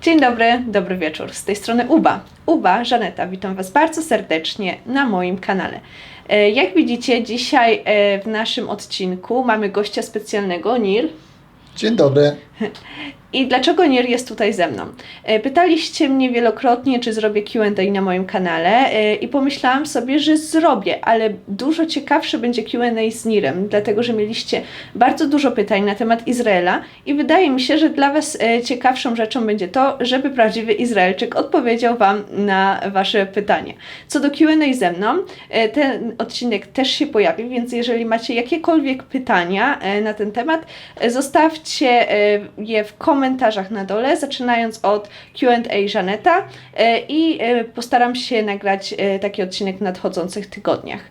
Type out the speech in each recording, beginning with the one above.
Dzień dobry, dobry wieczór. Z tej strony Uba, Żaneta. Witam Was bardzo serdecznie na moim kanale. Jak widzicie, dzisiaj w naszym odcinku mamy gościa specjalnego, Nir. Dzień dobry. I dlaczego Nir jest tutaj ze mną? Pytaliście mnie wielokrotnie, czy zrobię Q&A na moim kanale i pomyślałam sobie, że zrobię, ale dużo ciekawsze będzie Q&A z Nirem, dlatego że mieliście bardzo dużo pytań na temat Izraela i wydaje mi się, że dla Was ciekawszą rzeczą będzie to, żeby prawdziwy Izraelczyk odpowiedział Wam na Wasze pytanie. Co do Q&A ze mną, ten odcinek też się pojawi, więc jeżeli macie jakiekolwiek pytania na ten temat, zostawcie je w komentarzach na dole, zaczynając od Q&A Żaneta i postaram się nagrać taki odcinek w nadchodzących tygodniach.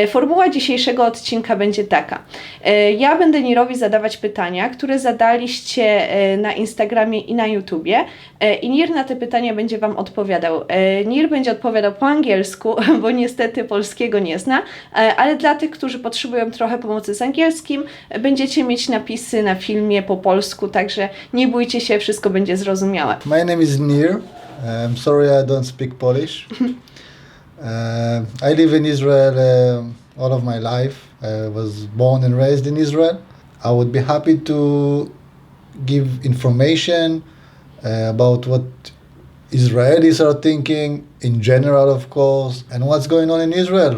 Formuła dzisiejszego odcinka będzie taka. Ja będę Nirowi zadawać pytania, które zadaliście na Instagramie i na YouTubie i Nir na te pytania będzie Wam odpowiadał. Nir będzie odpowiadał po angielsku, bo niestety polskiego nie zna, ale dla tych, którzy potrzebują trochę pomocy z angielskim, będziecie mieć napisy na filmie po polsku, także nie bójcie się, wszystko będzie zrozumiałe. My name is Nir. I'm sorry I don't speak Polish. I live in Israel all of my life. I was born and raised in Israel. I would be happy to give information about what Israelis are thinking in general, of course, and what's going on in Israel.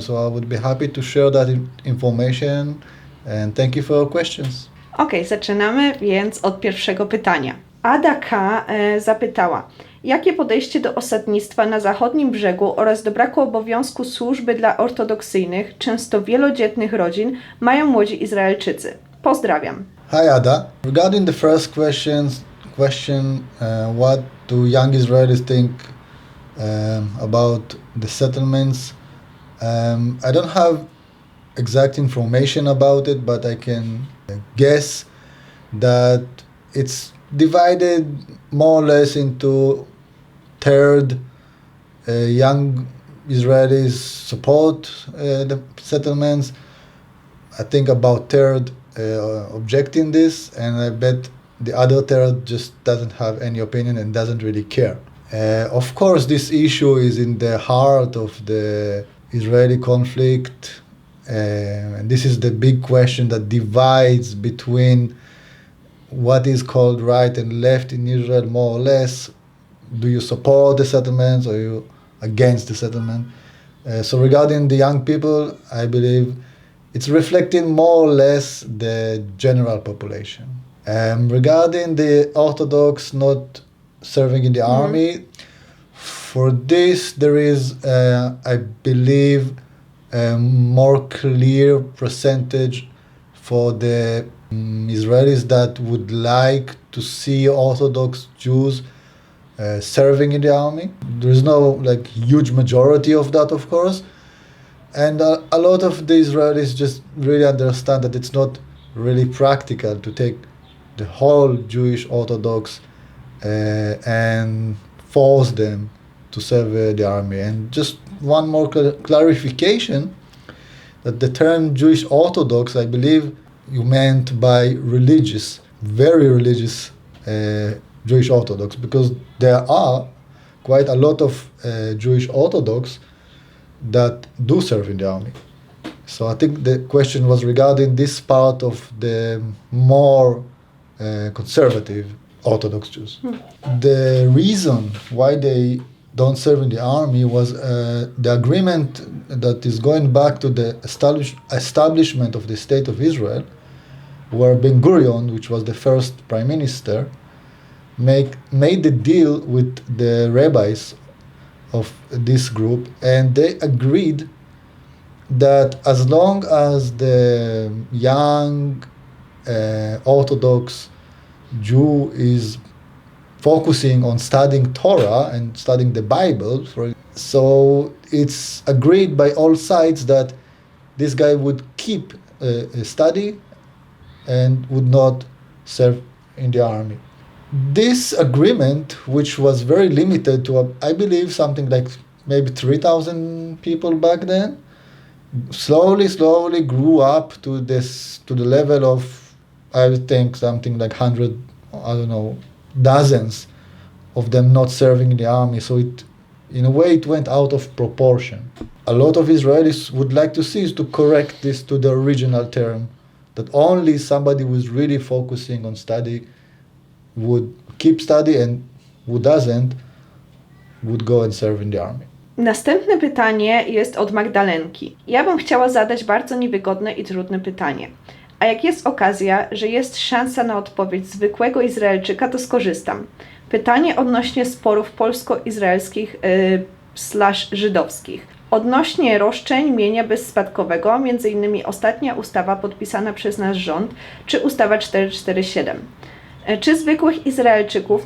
So I would be happy to share that information, and thank you for your questions. Okej, zaczynamy więc od pierwszego pytania. Ada K. zapytała, jakie podejście do osadnictwa na zachodnim brzegu oraz do braku obowiązku służby dla ortodoksyjnych, często wielodzietnych rodzin mają młodzi Izraelczycy? Pozdrawiam. Hi Ada. Regarding the first question, what do young Israelis think about the settlements? I don't have exact information about it, but I can guess that it's divided more or less into third. Young Israelis support the settlements. I think about third objecting this, and I bet the other third just doesn't have any opinion and doesn't really care. Of course, this issue is in the heart of the Israeli conflict. And this is the big question that divides between what is called right and left in Israel, more or less. Do you support the settlements or are you against the settlement? So regarding the young people, I believe it's reflecting more or less the general population. Regarding the Orthodox not serving in the army, for this there is, I believe, a more clear percentage for the Israelis that would like to see Orthodox Jews serving in the army. There is no huge majority of that, of course, and a lot of the Israelis just really understand that it's not really practical to take the whole Jewish Orthodox and force them to serve the army. And just one more clarification, that the term Jewish Orthodox, I believe you meant by religious, very religious Jewish Orthodox, because there are quite a lot of Jewish Orthodox that do serve in the army. So I think the question was regarding this part of the more conservative Orthodox Jews. The reason why they don't serve in the army was the agreement that is going back to the establishment of the State of Israel, where Ben Gurion, which was the first prime minister, made the deal with the rabbis of this group, and they agreed that as long as the young Orthodox Jew is focusing on studying Torah and studying the Bible, so it's agreed by all sides that this guy would keep a study and would not serve in the army. This agreement, which was very limited to, I believe, something like maybe 3,000 people back then, slowly grew up to the level of, I would think, something like 100, I don't know, dozens of them not serving in the army. So in a way, it went out of proportion. A lot of Israelis would like to see is to correct this to the original term, that only somebody who is really focusing on study would keep study, and who doesn't would go and serve in the army. Następne pytanie jest od Magdalenki. Ja bym chciała zadać bardzo niewygodne i trudne pytanie. A jak jest okazja, że jest szansa na odpowiedź zwykłego Izraelczyka, to skorzystam. Pytanie odnośnie sporów polsko-izraelskich / żydowskich. Odnośnie roszczeń mienia bezspadkowego, m.in. ostatnia ustawa podpisana przez nasz rząd, czy ustawa 447. Czy zwykłych Izraelczyków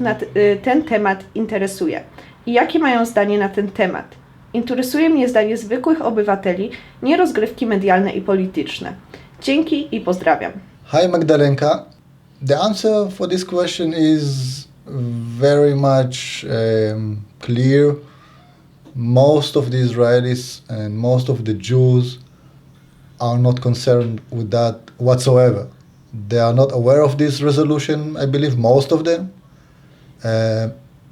ten temat interesuje? I jakie mają zdanie na ten temat? Interesuje mnie zdanie zwykłych obywateli, nie rozgrywki medialne i polityczne. Dzięki i pozdrawiam. Hi Magdalenka. The answer for this question is very much clear. Most of the Israelis and most of the Jews are not concerned with that whatsoever. They are not aware of this resolution, I believe, most of them.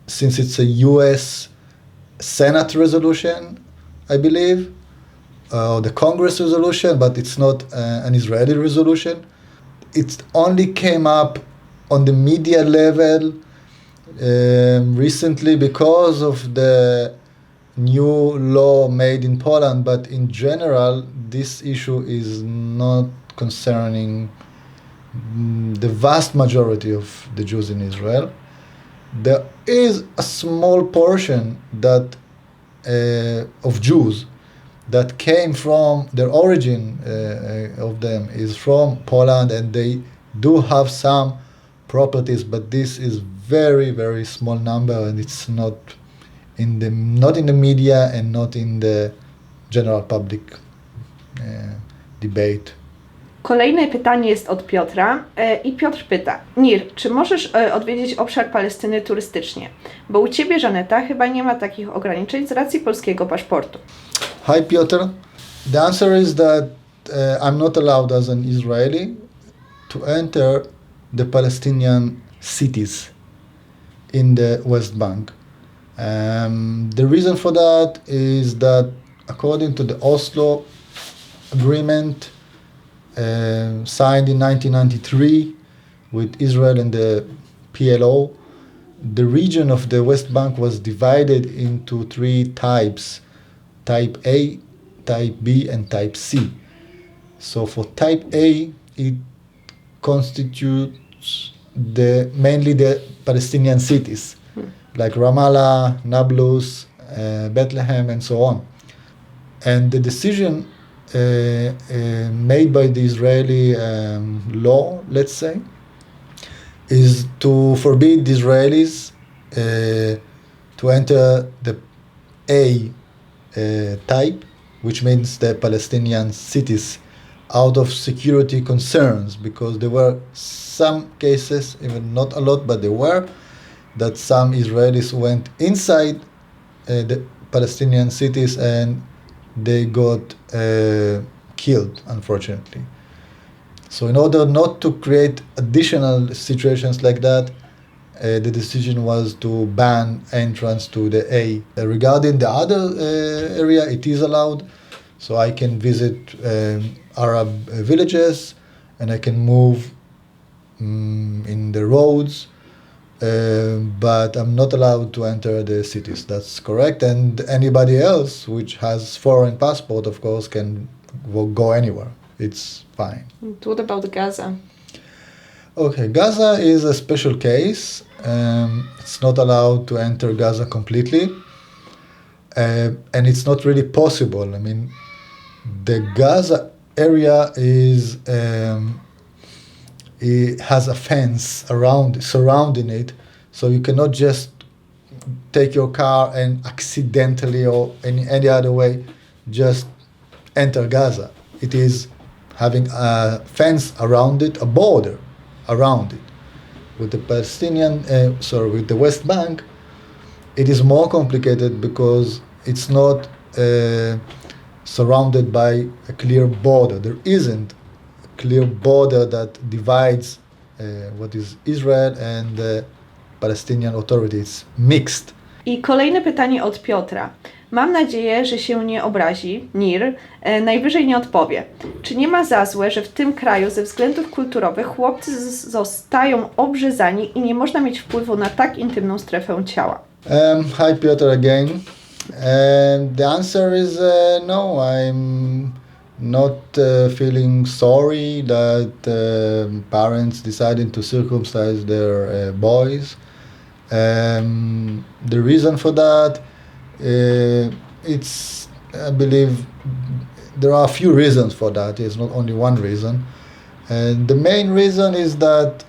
Since it's a US Senate resolution, I believe, the Congress resolution, but it's not an Israeli resolution. It only came up on the media level recently because of the new law made in Poland, but in general, this issue is not concerning the vast majority of the Jews in Israel. There is a small portion that of Jews that came from their origin of them is from Poland, and they do have some properties, but this is very, very small number, and it's not in the media and not in the general public debate. Kolejne pytanie jest od Piotra i Piotr pyta: Nir, czy możesz odwiedzić obszar Palestyny turystycznie? Bo u Ciebie, Żaneta, chyba nie ma takich ograniczeń z racji polskiego paszportu. Hi Piotr. The answer is that I'm not allowed as an Israeli to enter the Palestinian cities in the West Bank. The reason for that is that according to the Oslo Agreement signed in 1993 with Israel and the PLO, the region of the West Bank was divided into 3 types: Type A, Type B, and Type C. So for Type A, it constitutes mainly the Palestinian cities, like Ramallah, Nablus, Bethlehem, and so on. And the decision made by the Israeli law, let's say, is to forbid the Israelis to enter the A type, which means the Palestinian cities, out of security concerns, because there were some cases, even not a lot, but there were, that some Israelis went inside the Palestinian cities and they got killed, unfortunately. So in order not to create additional situations like that, the decision was to ban entrance to the A. Regarding the other area, it is allowed. So I can visit Arab villages and I can move in the roads, but I'm not allowed to enter the cities. That's correct. And anybody else which has foreign passport, of course, can go anywhere. It's fine. What about Gaza? Okay, Gaza is a special case. It's not allowed to enter Gaza completely. And it's not really possible. I mean, the Gaza area it has a fence surrounding it, so you cannot just take your car and accidentally or any other way just enter Gaza. It is having a fence around it, a border around it. With the with the West Bank, it is more complicated because it's not surrounded by a clear border. There isn't a clear border that divides what is Israel and the Palestinian Authority. It's mixed. I kolejne pytanie od Piotra. Mam nadzieję, że się nie obrazi, Nir, najwyżej nie odpowie. Czy nie ma za złe, że w tym kraju ze względów kulturowych chłopcy zostają obrzezani i nie można mieć wpływu na tak intymną strefę ciała? Hi Piotr again. The answer is no. I'm not feeling sorry that parents decided to circumcise their boys. The reason for that, I believe there are a few reasons for that. It's not only one reason. And the main reason is that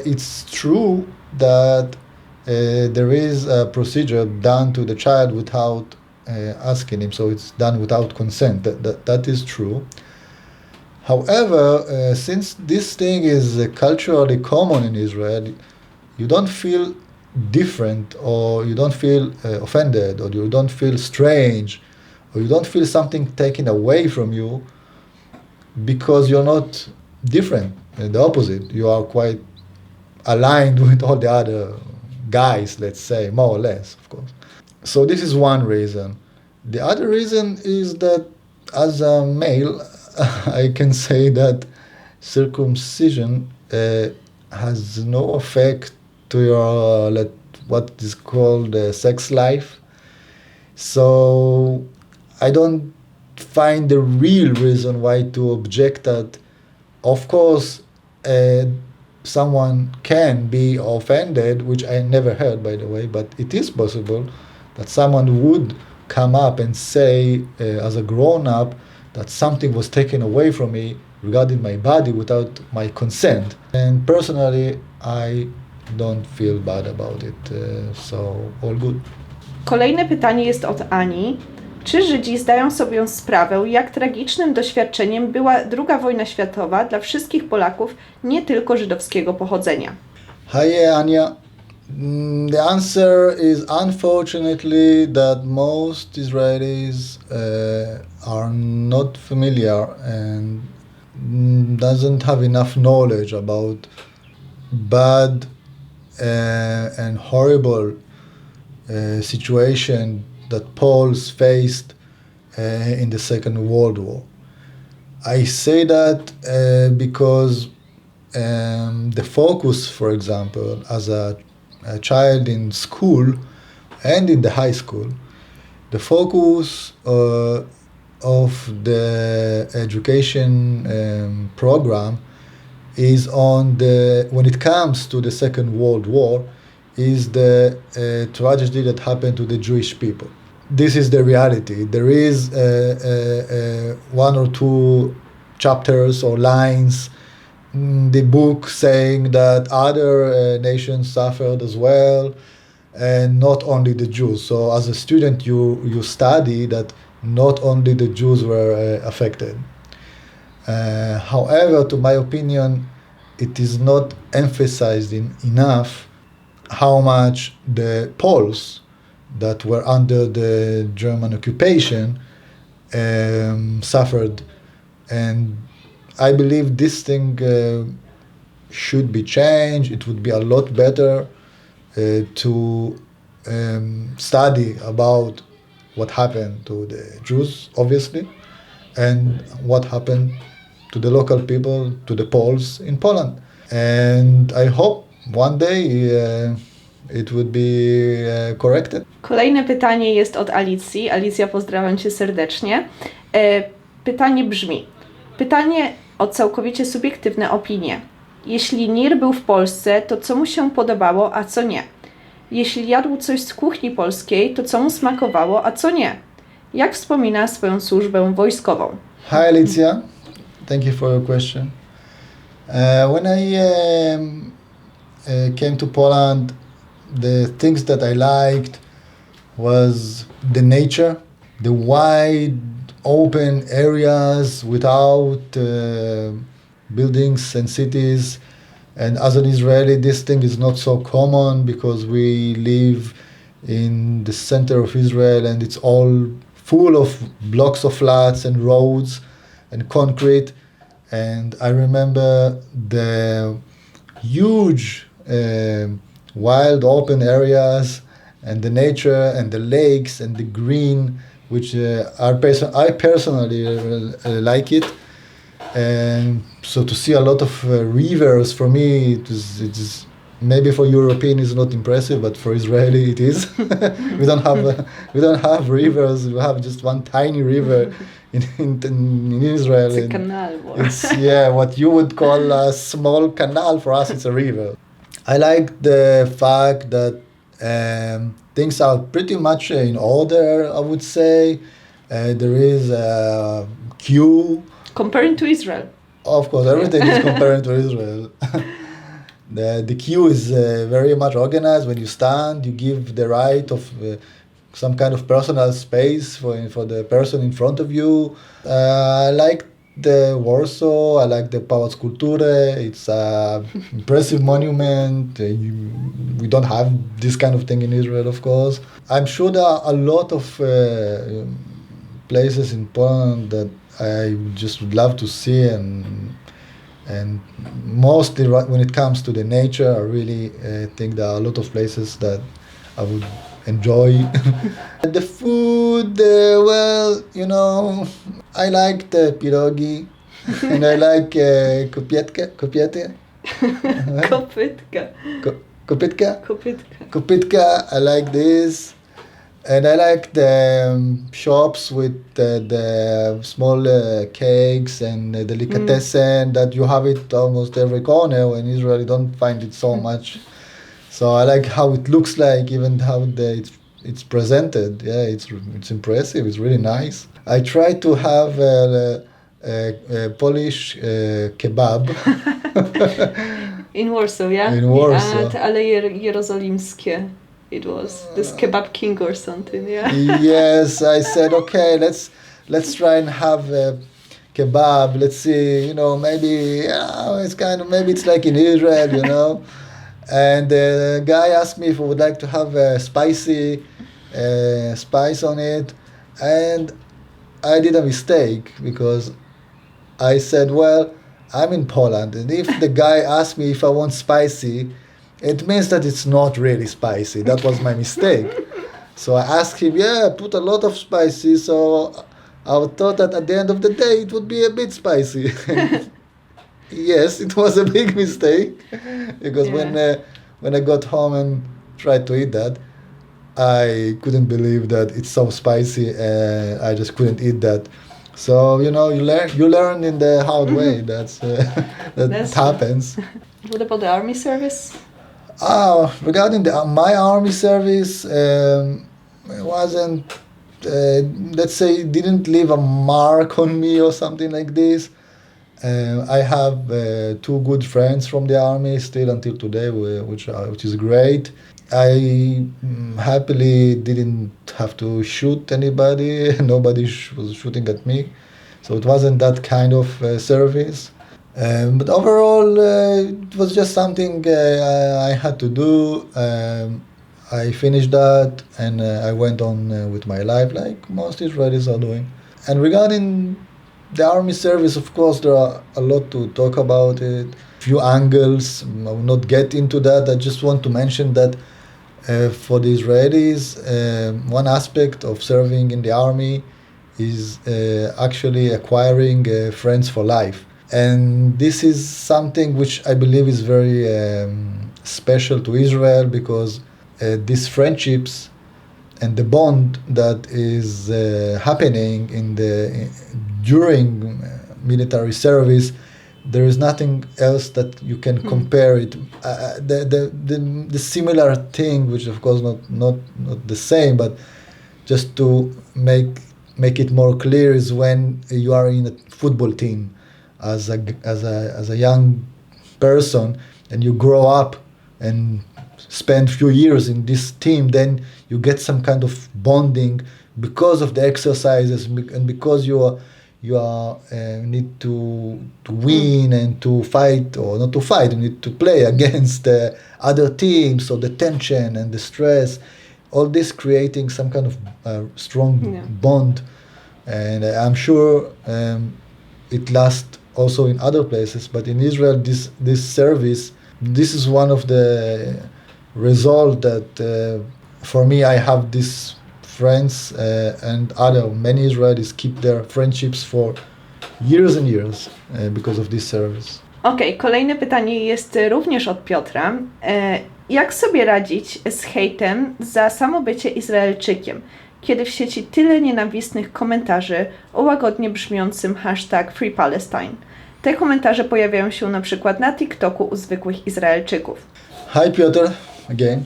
it's true that there is a procedure done to the child without asking him, so it's done without consent. That is true. However, since this thing is culturally common in Israel, you don't feel different, or you don't feel offended, or you don't feel strange, or you don't feel something taken away from you because you're not different. The opposite. You are quite aligned with all the other guys, let's say, more or less, of course. So this is one reason. The other reason is that as a male, I can say that circumcision has no effect to your what is called sex life. So I don't find the real reason why to object that. Of course, someone can be offended, which I never heard, by the way, but it is possible that someone would come up and say, as a grown-up, that something was taken away from me regarding my body without my consent. And personally, I don't feel bad about it, so all good. Kolejne pytanie jest od Ani. Czy Żydzi zdają sobie sprawę, jak tragicznym doświadczeniem była II wojna światowa dla wszystkich Polaków, nie tylko żydowskiego pochodzenia? Hi, Anya. The answer is unfortunately that most Israelis are not familiar and doesn't have enough knowledge about bad and horrible situation that Poles faced in the Second World War. I say that because the focus, for example, as a child in school and in the high school, the focus of the education program is on when it comes to the Second World War, is the tragedy that happened to the Jewish people. This is the reality. There is one or two chapters or lines in the book saying that other nations suffered as well, and not only the Jews. So as a student, you study that not only the Jews were affected. However, to my opinion, it is not emphasized enough how much the Poles that were under the German occupation suffered. And I believe this thing should be changed. It would be a lot better to study about what happened to the Jews, obviously, and what happened to the local people, to the Poles in Poland. And I hope one day it would be corrected. Kolejne pytanie jest od Alicji. Alicja, pozdrawiam Cię serdecznie. Pytanie brzmi. Pytanie o całkowicie subiektywne opinie. Jeśli Nir był w Polsce, to co mu się podobało, a co nie? Jeśli jadł coś z kuchni polskiej, to co mu smakowało, a co nie? Jak wspomina swoją służbę wojskową? Hi Alicia, thank you for your question. When I came to Poland, the things that I liked was the nature, the wide open areas without buildings and cities. And as an Israeli, this thing is not so common because we live in the center of Israel and it's all full of blocks of flats and roads and concrete. And I remember the huge wild open areas and the nature and the lakes and the green, which I personally like it. And so to see a lot of rivers, for me, it is maybe for European is not impressive, but for Israeli it is. We don't have rivers. We have just one tiny river in Israel. It's a and canal. It's what you would call a small canal. For us, it's a river. I like the fact that things are pretty much in order. I would say there is a queue. Comparing to Israel. Of course, everything is comparing to Israel. The queue is very much organized. When you stand, you give the right of some kind of personal space for the person in front of you. I like the Warsaw. I like the Pałac Kultury. It's an impressive monument. We don't have this kind of thing in Israel, of course. I'm sure there are a lot of places in Poland that I just would love to see, and mostly when it comes to the nature, I really think there are a lot of places that I would enjoy. The food, well, I like the pierogi, and I like kopiety. Kopytka. Kopytka? Kopytka. Kopitka, I like this. And I like the shops with the small cakes and delicatessen that you have it almost every corner. In Israel, you don't find it so much. So I like how it looks like, even how it's presented. Yeah, it's impressive. It's really nice. I try to have a Polish kebab. In Warsaw, yeah? In Warsaw. At Aleje Jerozolimskie. It was this kebab king or something, yeah. Yes, I said, okay, let's try and have a kebab. Let's see, maybe maybe it's like in Israel, And the guy asked me if I would like to have a spicy spice on it, and I did a mistake because I said, well, I'm in Poland, and if the guy asked me if I want spicy, it means that it's not really spicy. That was my mistake. So I asked him, put a lot of spicy. So I thought that at the end of the day, it would be a bit spicy. Yes, it was a big mistake. Because when I got home and tried to eat that, I couldn't believe that it's so spicy. I just couldn't eat that. So, you learn in the hard way. That's happens. What about the army service? Regarding my army service, it wasn't, let's say, didn't leave a mark on me or something like this. I have two good friends from the army still until today, which is great. I happily didn't have to shoot anybody. Nobody was shooting at me. So it wasn't that kind of service. But overall, it was just something I had to do. I finished that and I went on with my life like most Israelis are doing. And regarding the army service, of course, there are a lot to talk about it. Few angles. I will not get into that. I just want to mention that for the Israelis, one aspect of serving in the army is actually acquiring friends for life. And this is something which I believe is very special to Israel, because these friendships and the bond that is happening during military service, there is nothing else that you can compare it. The similar thing, which of course not the same, but just to make it more clear, is when you are in a football team as a young person and you grow up and spend few years in this team, then you get some kind of bonding because of the exercises and because you need to win and to fight, or not to fight, you need to play against other teams. So the tension and the stress, all this creating some kind of strong bond. And I'm sure it lasts also in other places, but in Israel, this service, this is one of the result that for me, I have these friends and other many Israelis keep their friendships for years and years because of this service. Okej, kolejne pytanie jest również od Piotra. Jak sobie radzić z hejtem za samo bycie Izraelczykiem, kiedy w sieci tyle nienawistnych komentarzy o łagodnie brzmiącym hashtag Free Palestine? Te komentarze pojawiają się na przykład na TikToku u zwykłych Izraelczyków. Hi Piotr, again.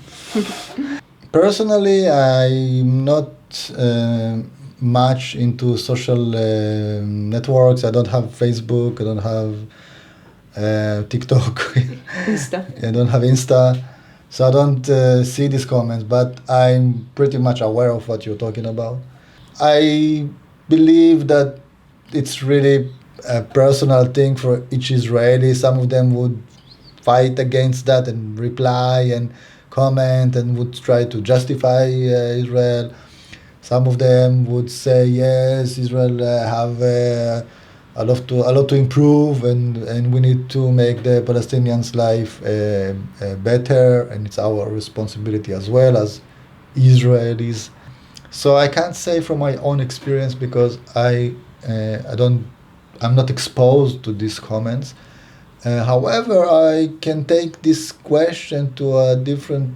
Personally, I'm not much into social networks. I don't have Facebook, I don't have TikTok, Insta. I don't have Insta, so I don't see these comments, but I'm pretty much aware of what you're talking about. I believe that it's really a personal thing for each Israeli. Some of them would fight against that and reply and comment and would try to justify Israel. Some of them would say, yes, Israel have a lot to improve and we need to make the Palestinians' life better, and it's our responsibility as well as Israelis. So I can't say from my own experience because I'm not exposed to these comments. However, I can take this question to a different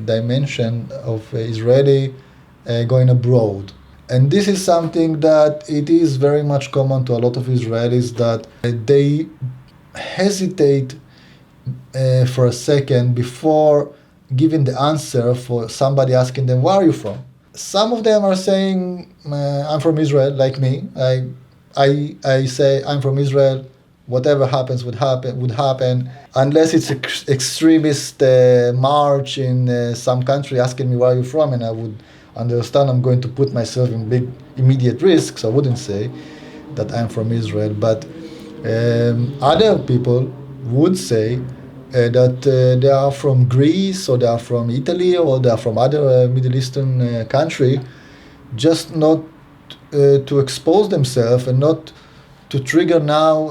dimension of Israeli going abroad. And this is something that it is very much common to a lot of Israelis, that they hesitate for a second before giving the answer for somebody asking them, where are you from? Some of them are saying, I'm from Israel, like me. I say, I'm from Israel. Whatever happens would happen, unless it's an extremist march in some country asking me where you're from, and I would understand I'm going to put myself in big immediate risk, so I wouldn't say that I'm from Israel. But other people would say that they are from Greece, or they are from Italy, or they are from other Middle Eastern country, just not to expose themselves and not to trigger now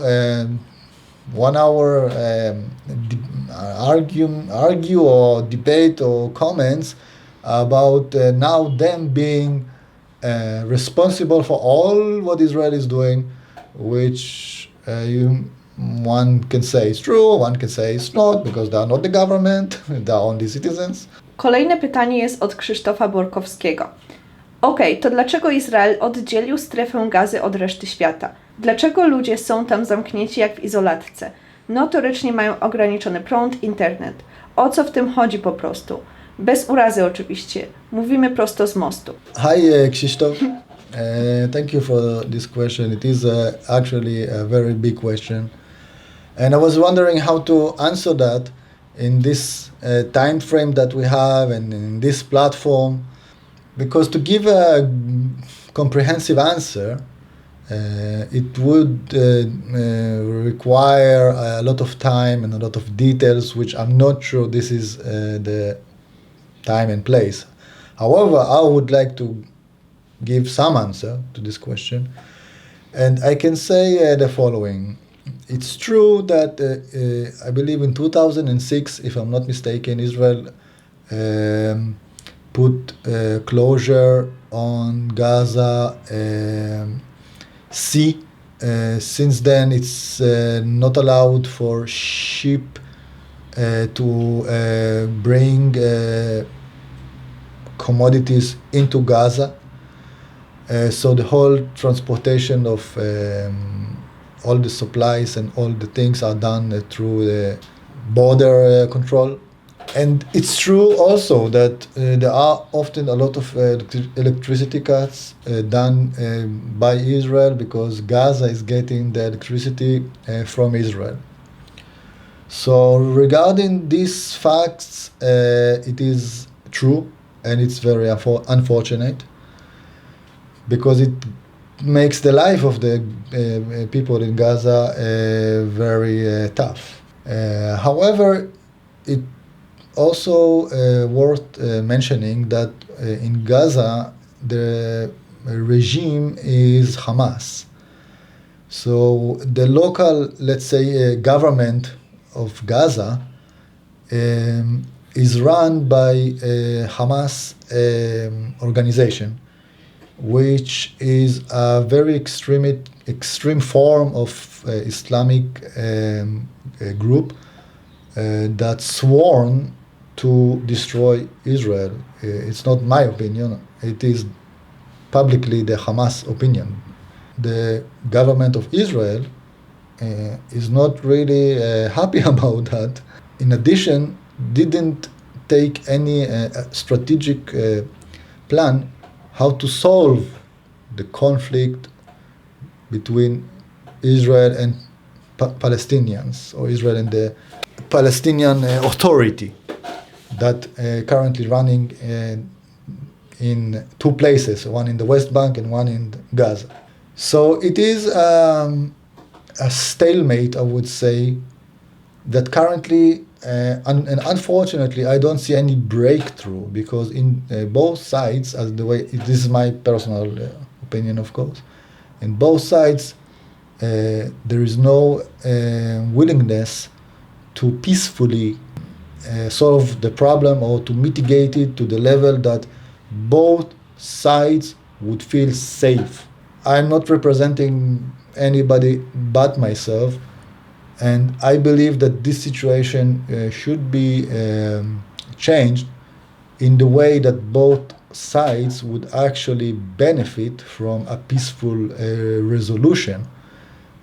1 hour argue or debate or comments about now them being responsible for all what Israel is doing, which one can say is true, one can say it's not, because they are not the government, they are only citizens. Kolejne pytanie jest od Krzysztofa Borkowskiego. Okej, to dlaczego Izrael oddzielił strefę Gazy od reszty świata? Dlaczego ludzie są tam zamknięci jak w izolatce? Notorycznie mają ograniczony prąd, internet. O co w tym chodzi po prostu? Bez urazy oczywiście. Mówimy prosto z mostu. Hi, Krzysztof. Thank you for this question. It is actually a very big question. And I was wondering how to answer that in this time frame that we have and in this platform. Because to give a comprehensive answer, it would require a lot of time and a lot of details, which I'm not sure this is the time and place. However, I would like to give some answer to this question. And I can say the following. It's true that I believe in 2006, if I'm not mistaken, Israel put closure on Gaza Sea. Since then, it's not allowed for ship to bring commodities into Gaza. So the whole transportation of all the supplies and all the things are done through the border control. And it's true also that there are often a lot of electricity cuts done by Israel, because Gaza is getting the electricity from Israel. So regarding these facts, it is true, and it's very unfortunate, because it makes the life of the people in Gaza very tough. However, it also worth mentioning that in Gaza the regime is Hamas. So the local, let's say, government of Gaza is run by Hamas organization, which is a very extreme form of Islamic group that's sworn to destroy Israel. It's not my opinion, it is publicly the Hamas opinion. The government of Israel is not really happy about that. In addition, didn't take any strategic plan how to solve the conflict between Israel and Palestinians, or Israel and the Palestinian Authority that currently running in two places, one in the West Bank and one in Gaza. So it is a stalemate, I would say, that currently, and unfortunately, I don't see any breakthrough, because in both sides, as the way, this is my personal opinion, of course, in both sides, there is no willingness to peacefully solve the problem or to mitigate it to the level that both sides would feel safe. I'm not representing anybody but myself, and I believe that this situation should be changed in the way that both sides would actually benefit from a peaceful resolution.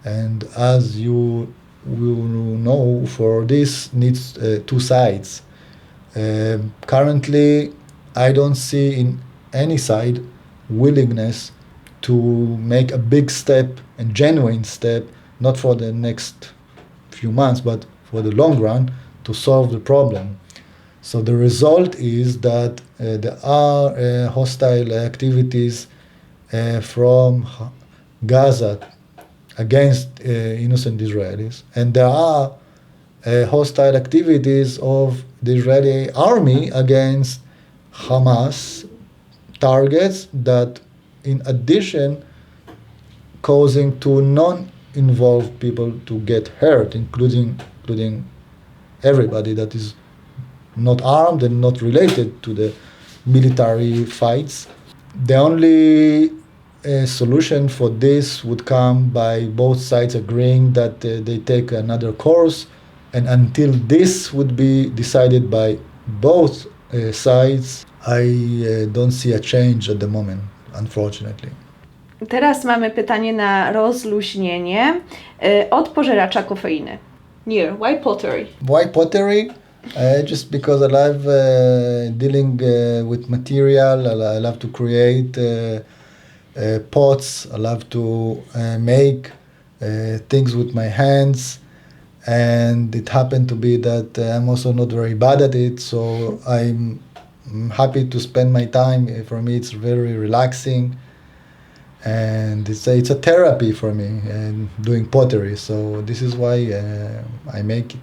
And as you will know, for this needs two sides. Currently, I don't see in any side willingness to make a big step, a genuine step, not for the next few months, but for the long run, to solve the problem. So the result is that there are hostile activities from Gaza against innocent Israelis, and there are hostile activities of the Israeli army against Hamas targets that, in addition, causing to non-involved people to get hurt, including everybody that is not armed and not related to the military fights. The only solution for this would come by both sides agreeing that they take another course, and until this would be decided by both sides, I don't see a change at the moment, unfortunately. Teraz mamy pytanie na rozluźnienie od pożeracza kofeiny. Nir, why pottery? Why pottery? Just because I love dealing with material. I love to create pots. I love to make things with my hands. And it happened to be that I'm also not very bad at it, so I'm happy to spend my time. For me, it's very relaxing. And it's a therapy for me, doing pottery. So this is why I make it.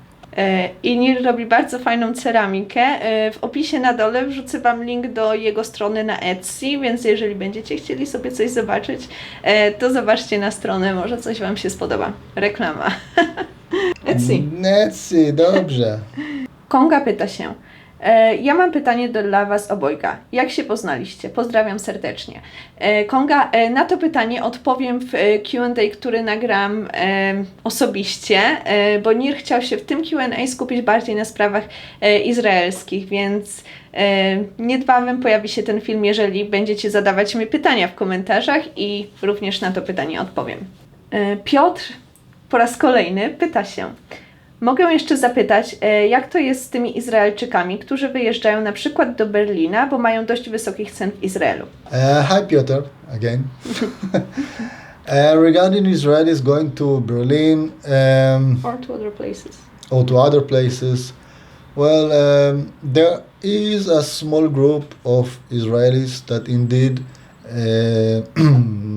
I Nir robi bardzo fajną ceramikę. W opisie na dole wrzucę Wam link do jego strony na Etsy, więc jeżeli będziecie chcieli sobie coś zobaczyć, to zobaczcie na stronę, może coś Wam się spodoba. Reklama. Etsy. Etsy, dobrze. Konga pyta się: ja mam pytanie dla Was obojga. Jak się poznaliście? Pozdrawiam serdecznie. Konga, na to pytanie odpowiem w Q&A, który nagram osobiście, bo Nir chciał się w tym Q&A skupić bardziej na sprawach izraelskich, więc niedbawem pojawi się ten film, jeżeli będziecie zadawać mi pytania w komentarzach, i również na to pytanie odpowiem. Piotr po raz kolejny pyta się: mogę jeszcze zapytać, jak to jest z tymi Izraelczykami, którzy wyjeżdżają na przykład do Berlina, bo mają dość wysokich cen w Izraelu? Hi Piotr, again. Regarding Israelis going to Berlin Or to other places. Or to other places, well, there is a small group of Israelis that indeed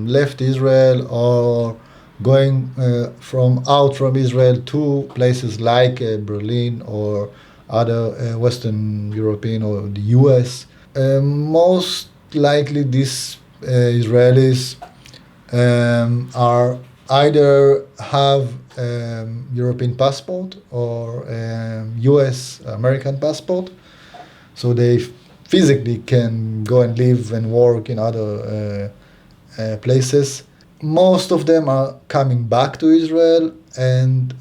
left Israel or going from Israel to places like Berlin or other Western European or the US. Most likely these Israelis are either have European passport or US American passport, so they physically can go and live and work in other places. Most of them are coming back to Israel, and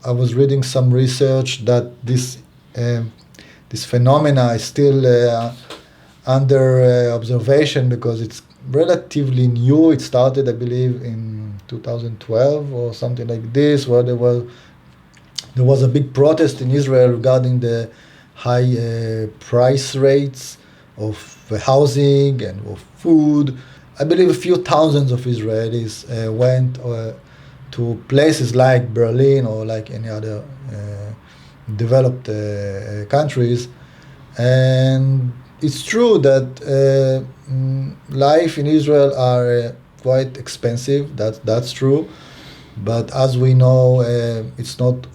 I was reading some research that this phenomena is still under observation because it's relatively new. It started, I believe, in 2012 or something like this, where there was a big protest in Israel regarding the high price rates of housing and of food. I believe a few thousands of Israelis went to places like Berlin or like any other developed countries, and it's true that life in Israel are quite expensive. That's true, but as we know, it's not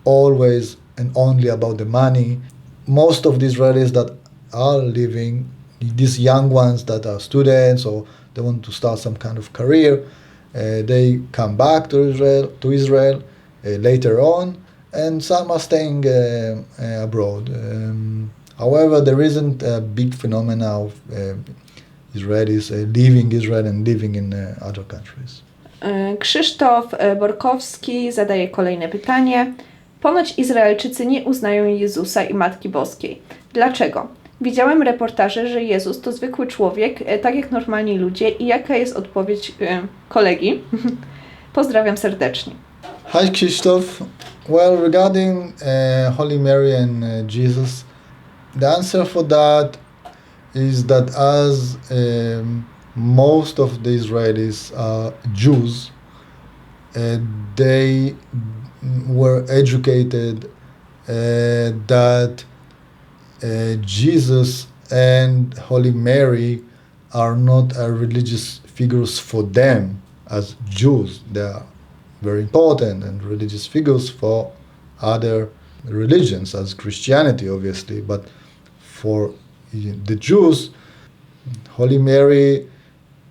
always and only about the money. Most of the Israelis that are living, these young ones that are students or they want to start some kind of career, they come back to Israel later on, and some are staying abroad. However, there isn't a big phenomena of Israelis leaving Israel and living in other countries. Krzysztof Borkowski zadaje kolejne pytanie. Ponoć Izraelczycy nie uznają Jezusa i Matki Boskiej. Dlaczego? Widziałem reportaże, że Jezus to zwykły człowiek, tak jak normalni ludzie. I jaka jest odpowiedź kolegi? Pozdrawiam serdecznie. Hi Krzysztof. Well, regarding Holy Mary and Jesus, the answer for that is that as most of the Israelis are Jews, they were educated that Jesus and Holy Mary are not religious figures for them as Jews. They are very important and religious figures for other religions, as Christianity, obviously. But for the Jews, Holy Mary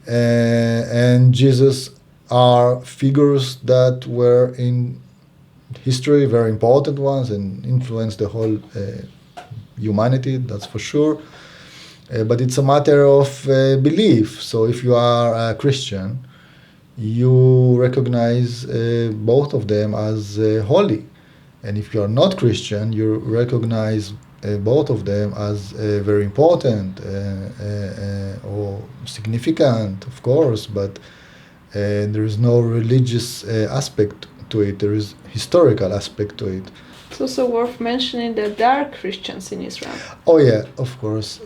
and Jesus are figures that were in history very important ones and influenced the whole humanity, that's for sure. But it's a matter of belief. So if you are a Christian, you recognize both of them as holy. And if you are not Christian, you recognize both of them as very important or significant, of course, but there is no religious aspect to it. There is historical aspect to it. It's also worth mentioning that there are Christians in Israel. Oh yeah, of course.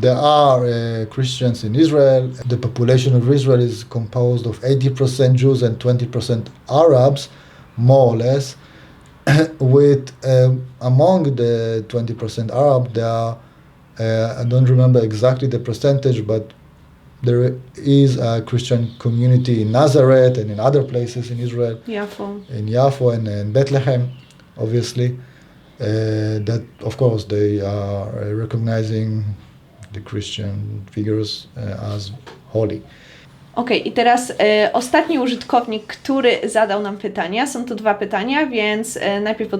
There are Christians in Israel. The population of Israel is composed of 80% Jews and 20% Arabs, more or less. With among the 20% Arab, there are, I don't remember exactly the percentage, but there is a Christian community in Nazareth and in other places in Israel. Yafo. In Yafo and in Bethlehem, obviously. That, of course, they are recognizing the Christian figures as holy. Okej, i teraz ostatni użytkownik, który zadał nam pytania. Są to dwa pytania, więc najpierw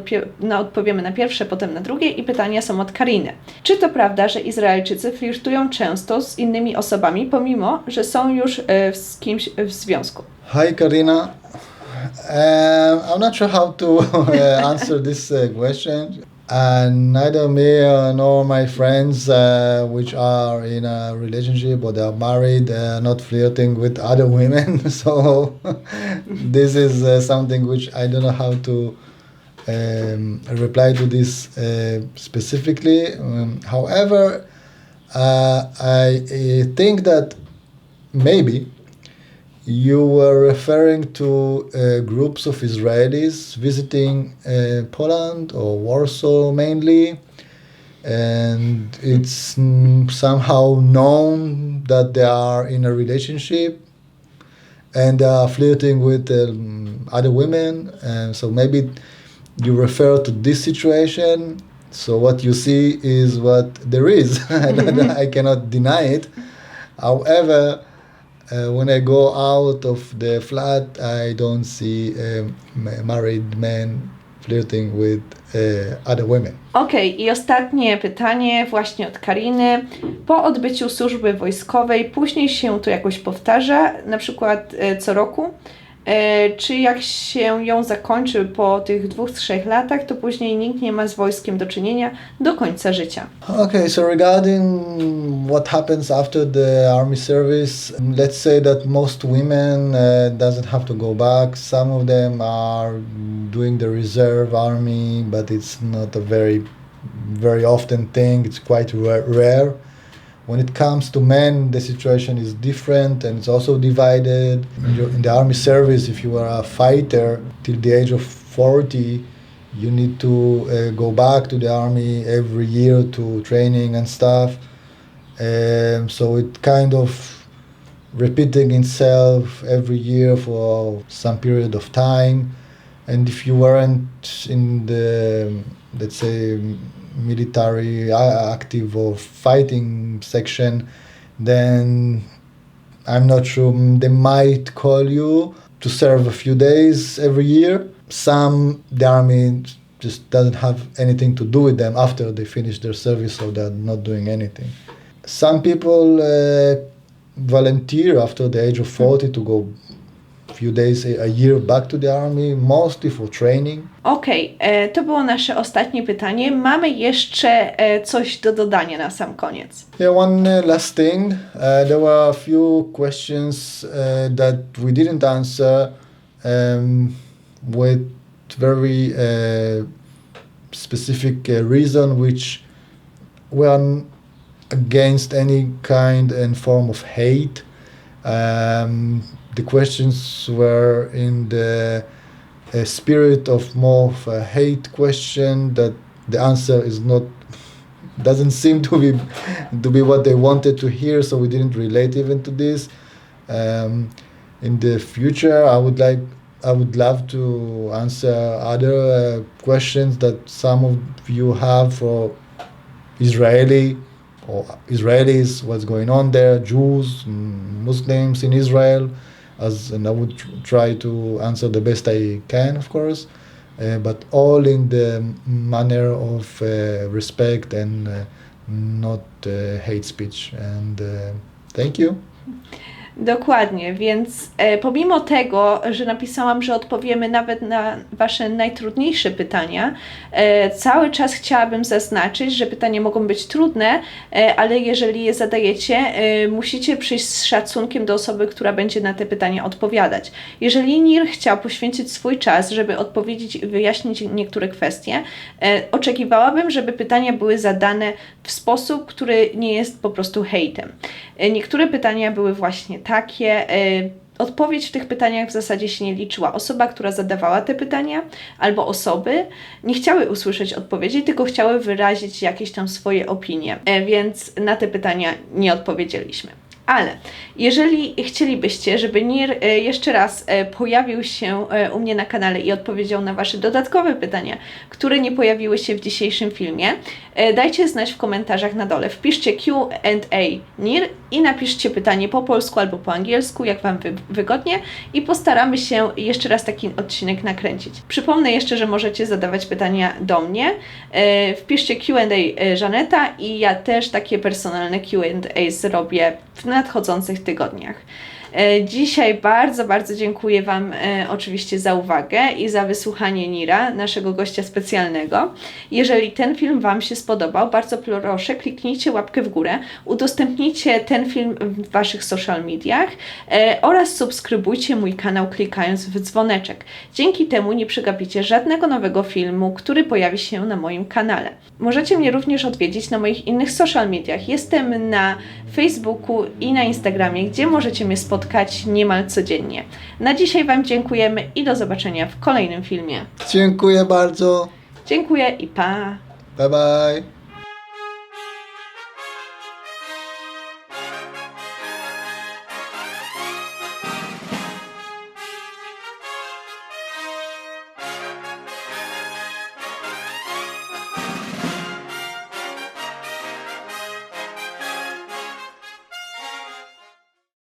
odpowiemy na pierwsze, potem na drugie i pytania są od Kariny. Czy to prawda, że Izraelczycy flirtują często z innymi osobami, pomimo że są już z kimś w związku? Hi Karina. I'm not sure how to answer this question. And neither me nor my friends which are in a relationship or they are married, not flirting with other women. So this is something which I don't know how to reply to this specifically. However, I think that maybe you were referring to groups of Israelis visiting Poland or Warsaw mainly, and it's somehow known that they are in a relationship and they are flirting with other women, and so maybe you refer to this situation. So what you see is what there is. I cannot deny it. However, when I go out of the flat, I don't see married men flirting with other women. Okej, i ostatnie pytanie właśnie od Kariny. Po odbyciu służby wojskowej później się to jakoś powtarza, na przykład co roku? Czy jak się ją zakończy po tych 2-3 latach, to później nikt nie ma z wojskiem do czynienia do końca życia? Okay, so regarding what happens after the army service, let's say that most women doesn't have to go back. Some of them are doing the reserve army, but it's not a very often thing. It's quite rare. When it comes to men, the situation is different and it's also divided. In the army service, if you are a fighter till the age of 40, you need to go back to the army every year to training and stuff. So it kind of repeating itself every year for some period of time. And if you weren't in the, let's say, military active or fighting section, then I'm not sure, they might call you to serve a few days every year. The army just doesn't have anything to do with them after they finish their service, so they're not doing anything. Some people volunteer after the age of 40 to go few days a year back to the army, mostly for training. Okej, to było nasze ostatnie pytanie. Mamy jeszcze coś do dodania na sam koniec. Yeah, one last thing. There were a few questions that we didn't answer with very specific reason, which were against any kind and form of hate. The questions were in the spirit of more of a hate question, that the answer doesn't seem to be what they wanted to hear, so we didn't relate even to this. In the future, I would love to answer other questions that some of you have for Israelis, what's going on there, Jews, Muslims in Israel, and I would try to answer the best I can, of course, but all in the manner of respect and not hate speech. And thank you. Dokładnie, więc pomimo tego, że napisałam, że odpowiemy nawet na Wasze najtrudniejsze pytania, cały czas chciałabym zaznaczyć, że pytania mogą być trudne, ale jeżeli je zadajecie, musicie przyjść z szacunkiem do osoby, która będzie na te pytania odpowiadać. Jeżeli NIR chciał poświęcić swój czas, żeby odpowiedzieć i wyjaśnić niektóre kwestie, oczekiwałabym, żeby pytania były zadane w sposób, który nie jest po prostu hejtem. Niektóre pytania były właśnie takie. Odpowiedź w tych pytaniach w zasadzie się nie liczyła. Osoba, która zadawała te pytania, albo osoby nie chciały usłyszeć odpowiedzi, tylko chciały wyrazić jakieś tam swoje opinie, więc na te pytania nie odpowiedzieliśmy. Ale jeżeli chcielibyście, żeby NIR jeszcze raz pojawił się u mnie na kanale i odpowiedział na Wasze dodatkowe pytania, które nie pojawiły się w dzisiejszym filmie, dajcie znać w komentarzach na dole. Wpiszcie Q&A NIR i napiszcie pytanie po polsku albo po angielsku, jak Wam wygodnie, i postaramy się jeszcze raz taki odcinek nakręcić. Przypomnę jeszcze, że możecie zadawać pytania do mnie. Wpiszcie Q&A Żaneta i ja też takie personalne Q&A zrobię w nadchodzących tygodniach. Dzisiaj bardzo, bardzo dziękuję Wam oczywiście za uwagę i za wysłuchanie Nira, naszego gościa specjalnego. Jeżeli ten film Wam się spodobał, bardzo proszę, kliknijcie łapkę w górę, udostępnijcie ten film w Waszych social mediach oraz subskrybujcie mój kanał klikając w dzwoneczek. Dzięki temu nie przegapicie żadnego nowego filmu, który pojawi się na moim kanale. Możecie mnie również odwiedzić na moich innych social mediach. Jestem na Facebooku i na Instagramie, gdzie możecie mnie spotkać niemal codziennie. Na dzisiaj Wam dziękujemy i do zobaczenia w kolejnym filmie. Dziękuję bardzo. Dziękuję i pa! Bye bye.